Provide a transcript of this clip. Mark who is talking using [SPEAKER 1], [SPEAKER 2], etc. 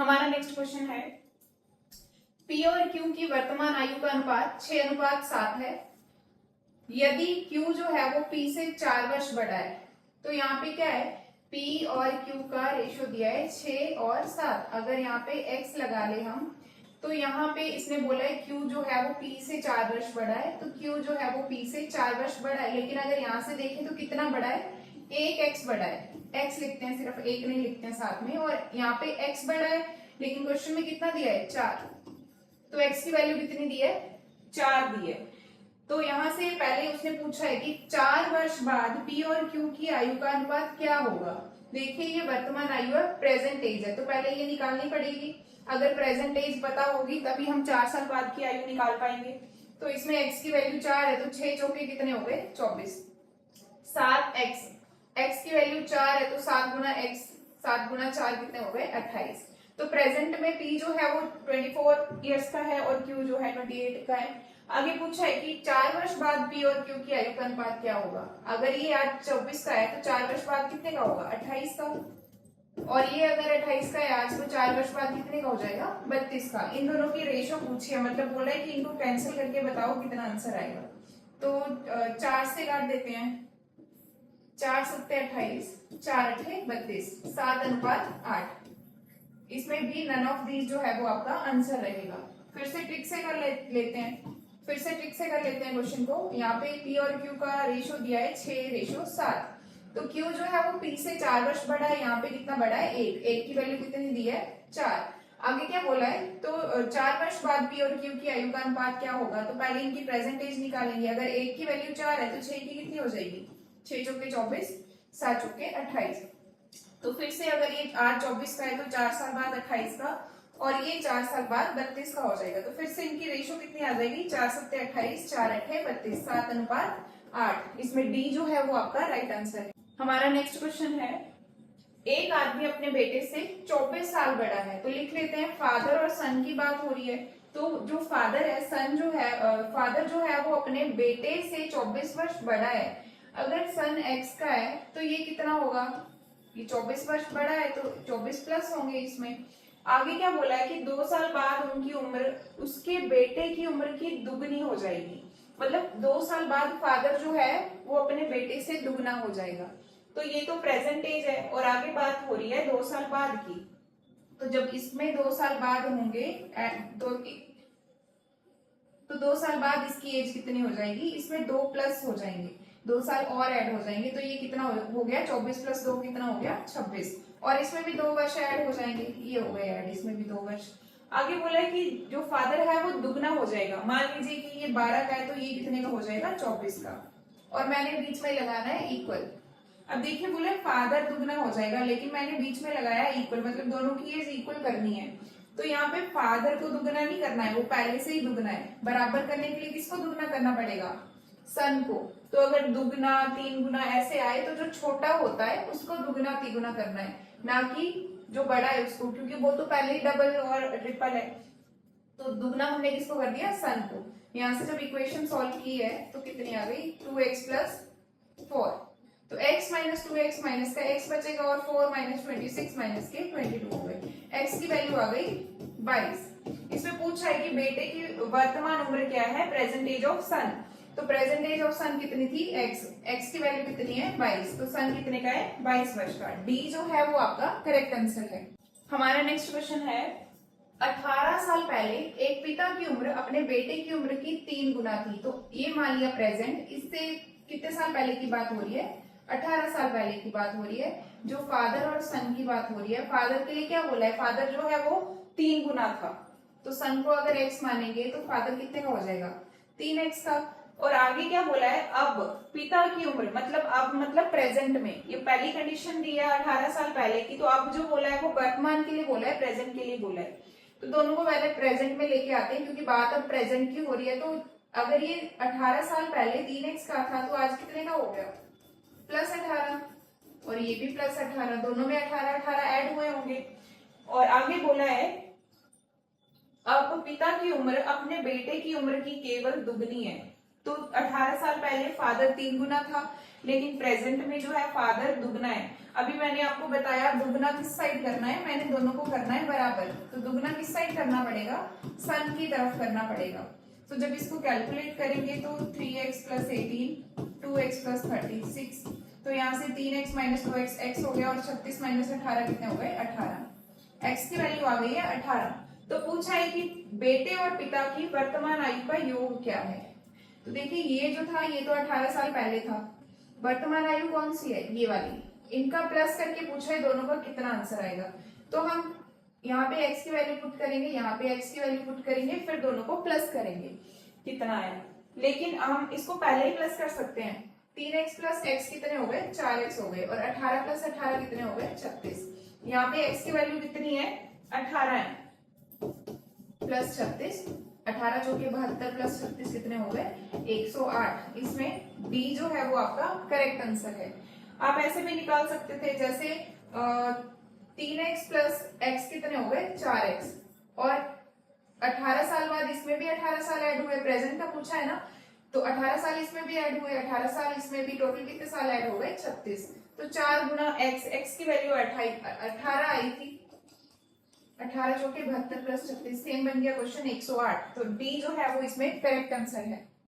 [SPEAKER 1] हमारा next question है P और Q की वर्तमान आयु का अनुपात 6:7 है। यदि Q जो है वो P से 4 वर्ष बड़ा है, तो यहाँ पे क्या है, P और Q का रेशियो दिया है 6 और 7। अगर यहाँ पे X लगा ले हम, तो यहाँ पे इसने बोला है Q जो है वो P से 4 वर्ष बड़ा है, तो Q जो है वो P से 4 वर्ष बड़ा है। लेकिन अगर यहाँ से देखें तो कितना बड़ा है, एक X बड़ा है। X लिखते हैं, सिर्फ एक नहीं लिखते हैं साथ में, और यहाँ पे X बड़ा है, लेकिन क्वेश्चन में कितना दिया है, 4। तो X की वैल्यू कितनी दी है, 4 दी है। तो यहाँ से पहले उसने पूछा है कि 4 वर्ष बाद P और Q की आयु का अनुपात क्या होगा। देखिए ये वर्तमान आयु है, प्रेजेंट एज है, तो पहले ये निकालनी पड़ेगी। अगर प्रेजेंट एज पता होगी तभी हम 4 साल बाद की आयु निकाल पाएंगे। तो इसमें x की वैल्यू 4 है, तो 6 चौके कितने हो गए, 24। 7x, x की वैल्यू 4 है, तो 7 गुना x, 7 गुना 4 कितने हो गए, 28। तो प्रेजेंट में P जो है वो 24 इयर्स का है और Q जो है 28 का है। आगे पूछा है कि 4 वर्ष बाद P और Q की आयु का अनुपात क्या होगा। अगर ये आज 24 का है तो 4 वर्ष बाद कितने का होगा, 28 का। और ये अगर 28 का है आज, तो 4 वर्ष बाद कितने का हो जाएगा, 32 का। इन दोनों की रेशो पूछी है, मतलब बोला है कि इनको कैंसिल करके बताओ कितना आंसर आएगा। तो 4 से काट देते हैं, 4 सत्ते 28, 4 अठे 32, 7:8। इसमें भी नन ऑफ दीज जो है वो आपका आंसर रहेगा। फिर से ट्रिक से कर लेते हैं, फिर से ट्रिक से कर लेते हैं क्वेश्चन को। यहाँ पे P और Q का रेशो दिया है 6:7, तो Q जो है वो P से 4 वर्ष बड़ा है, यहाँ पे कितना बड़ा है, 1 की वैल्यू कितनी दी है, 4। आगे क्या बोला है, तो 4 वर्ष बाद P और Q की आयु का अनुपात क्या होगा। तो पहले इनकी प्रेजेंट एज निकालेंगे। अगर 1 की वैल्यू 4 है तो 6 की कितनी हो जाएगी, 6 चौके 24, 7 चौके 28। तो फिर से अगर ये आज 24 का है तो 4 साल बाद 28 का, और ये 4 साल बाद 32 का हो जाएगा। तो फिर से इनकी रेशो कितनी आ जाएगी, 4 सत्ते 28, 4 अठे 32, 7:8। इसमें डी जो है वो आपका राइट आंसर है। हमारा नेक्स्ट क्वेश्चन है, एक आदमी अपने बेटे से 24 साल बड़ा है, तो लिख लेते हैं फादर और सन की बात हो रही है। तो जो फादर है, सन जो है, फादर जो है वो अपने बेटे से 24 वर्ष बड़ा है। अगर सन x का है तो ये कितना होगा, ये 24 वर्ष बड़ा है तो 24 प्लस होंगे इसमें। आगे क्या बोला है कि 2 साल बाद उनकी उम्र उसके बेटे की उम्र की दुगनी हो जाएगी। मतलब 2 साल बाद फादर जो है वो अपने बेटे से दुगना हो जाएगा। तो ये तो प्रेजेंट एज है, और आगे बात हो रही है 2 साल बाद की। तो जब इसमें 2 साल बाद होंगे तो 2 साल बाद इसकी एज कितनी हो जाएगी, इसमें 2 प्लस हो जाएंगे, 2 साल और ऐड हो जाएंगे। तो ये कितना हो गया, 24 प्लस 2 कितना हो गया, 26। और इसमें भी 2 वर्ष ऐड हो जाएंगे, ये हो गए ऐड, इसमें भी 2 वर्ष। आगे बोला है कि जो फादर है वो दुगना हो जाएगा। मान लीजिए कि ये 12 का है तो ये कितने का हो जाएगा, 24 का। और मैंने बीच में लगाना है इक्वल। अब देखिए बोले फादर दुगना हो जाएगा, लेकिन मैंने बीच में लगाया इक्वल, मतलब दोनों की एज इक्वल करनी है। तो यहाँ पे फादर को दुगना नहीं करना है, वो पहले से ही दुगना है। बराबर करने के लिए किसको दुगना करना पड़ेगा, सन को। तो अगर दुगना 3 गुना ऐसे आए तो जो छोटा होता है उसको दुगना 3 गुना करना है, ना कि जो बड़ा है उसको, क्योंकि वो तो पहले ही डबल और ट्रिपल है। तो दुगना हमने किसको कर दिया, सन को। यहाँ से जब इक्वेशन सॉल्व की है तो कितनी आ गई, 2x प्लस 4। तो x माइनस 2x माइनस का x बचेगा, और 4 माइनस 26 माइनस के 22 हो गए। x की वैल्यू आ गई 22। इसमें पूछा है कि बेटे की वर्तमान उम्र क्या है, प्रेजेंट एज ऑफ सन। तो प्रेजेंट एज ऑफ सन कितनी थी, x की वैल्यू कितनी है, 22। तो सन कितने का है, 22 वर्ष का। डी जो है वो आपका करेक्ट आंसर है। हमारा नेक्स्ट क्वेश्चन है, 18 साल पहले एक पिता की उम्र अपने बेटे की उम्र की 3 गुना थी। तो ये मान लिया प्रेजेंट, इससे कितने साल पहले की बात हो रही है, 18 साल पहले की बात हो रही है। जो फादर और सन की बात हो रही है, फादर के लिए क्या बोला है, फादर जो है वो 3 गुना था, तो सन को अगर x मानेंगे तो फादर कितने का हो जाएगा, 3x का। और आगे क्या बोला है, अब पिता की उम्र, मतलब अब मतलब प्रेजेंट में। ये पहली कंडीशन दी है 18 साल पहले की, तो अब जो बोला है वो वर्तमान के लिए बोला है, प्रेजेंट के लिए बोला है। तो दोनों को पहले प्रेजेंट में लेके आते हैं, क्योंकि बात अब प्रेजेंट की हो रही है। तो अगर ये 18 साल पहले 3x का था, तो आज कितने का हो गया, प्लस 18। और ये भी प्लस 18, दोनों में 18 ऐड हुए होंगे। और आगे बोला है, अब पिता की उम्र अपने बेटे की उम्र की केवल दुगनी है। तो 18 साल पहले फादर 3 गुना था, लेकिन प्रेजेंट में जो है फादर दुगना है। अभी मैंने आपको बताया दुगना किस साइड करना है, मैंने दोनों को करना है बराबर, तो दुगना किस साइड करना पड़ेगा, सन की तरफ करना पड़ेगा। तो जब इसको कैलकुलेट करेंगे तो 3x प्लस 18, 2x प्लस 36, तो यहाँ से 3x माइनस 2x x हो गया, और 36 माइनस 18 कितने हो गए, 18। x की वैल्यू आ गई है 18। तो पूछा है कि बेटे और पिता की वर्तमान आयु का योग क्या है। तो देखिए ये जो था ये तो 18 साल पहले था, वर्तमान आयु कौन सी है, ये वाली, इनका प्लस करके पूछा है दोनों का कितना आंसर आएगा। तो हम यहाँ पे x की वैल्यू पुट करेंगे, यहाँ पे x की वैल्यू पुट करेंगे, फिर दोनों को प्लस करेंगे कितना आया। लेकिन हम इसको पहले ही प्लस कर सकते हैं, 3x प्लस x कितने हो गए, 4x हो गए, और 18 प्लस 18 कितने हो गए, 36। यहाँ पे x की वैल्यू कितनी है, 18 है, प्लस 36, 18 चौके 72 प्लस 36 कितने हो गए, 108। इसमें B जो है वो आपका करेक्ट आंसर है। आप ऐसे भी निकाल सकते थे, जैसे 3x प्लस x कितने हो गए, 4x, और 18 साल बाद इसमें भी 18 साल ऐड हुए, प्रेजेंट का पूछा है ना, तो 18 साल इसमें भी ऐड हुए, 18 साल इसमें भी, टोटल कितने साल ऐड हो गए, 36। तो 4 गुना x की वैल्यू 18 आई थी, 18 चौके 72 प्लस 36, सेम बन गया क्वेश्चन 108। तो डी जो है वो इसमें करेक्ट आंसर है।